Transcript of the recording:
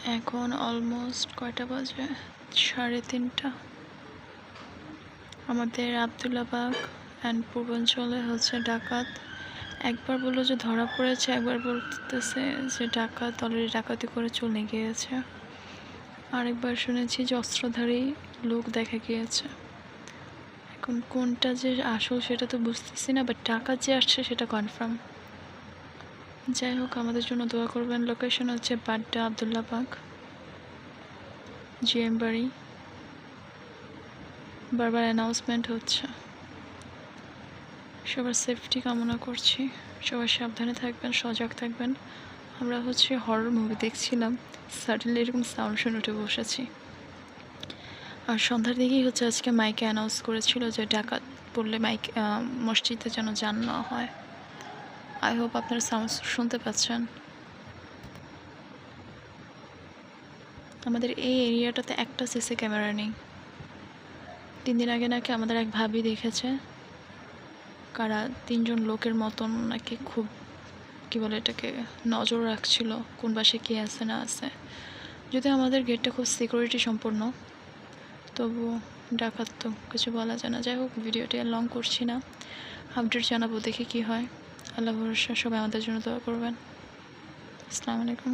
এখন অলমোস্ট কয়টা বাজে? 3:30। আমাদের আবদুল্লাবাগ অ্যান্ড পূর্বাঞ্চলে হচ্ছে ডাকাত। একবার বললো যে ধরা পড়েছে, একবার বলতেছে যে ডাকাত অলরেডি ডাকাতি করে চলে গিয়েছে, আরেকবার শুনেছি যে অস্ত্রধারী লোক দেখা গিয়েছে। এখন কোনটা যে আসল সেটা তো বুঝতেছি না, বাট ডাকাত যে আসছে সেটা কনফার্ম। যাই হোক, আমাদের জন্য দোয়া করবেন। লোকেশন হচ্ছে বাড্ডা, আবদুল্লাবাগ, জিএম বাড়ি। বারবার অ্যানাউন্সমেন্ট হচ্ছে। সবার সেফটি কামনা করছি। সবাই সাবধানে থাকবেন, সজাগ থাকবেন। আমরা হচ্ছে হরর মুভি দেখছিলাম, সাডেনলি এরকম সাউন্ড শুনে উঠে বসেছি। আর সন্ধ্যার দিকেই হচ্ছে আজকে মাইকে অ্যানাউন্স করেছিল যে ডাকাত পড়লে মাইক মসজিদে যেন জান না হয়। আই হোপ আপনারা সাউন্ড শুনতে পাচ্ছেন। আমাদের এই এরিয়াটাতে একটা সিসি ক্যামেরা নেই। 3 দিন আগে নাকি আমাদের এক ভাবি দেখেছে কারা 3 জন লোকের মতন নাকি খুব কী বলে এটাকে নজর রাখছিল কোন বাসে কে আছে না আছে। যদি আমাদের গেটটা খুব সিকিউরিটি সম্পন্ন, তবু ডাকাত তো কিছু বলা যায় না। যাই হোক, ভিডিওটি আর লং করছি না, আপডেট জানাবো, দেখি কি হয়। আল্লাহ ভরসা, সবাই আমাদের জন্য দোয়া করবেন। আসসালামু আলাইকুম।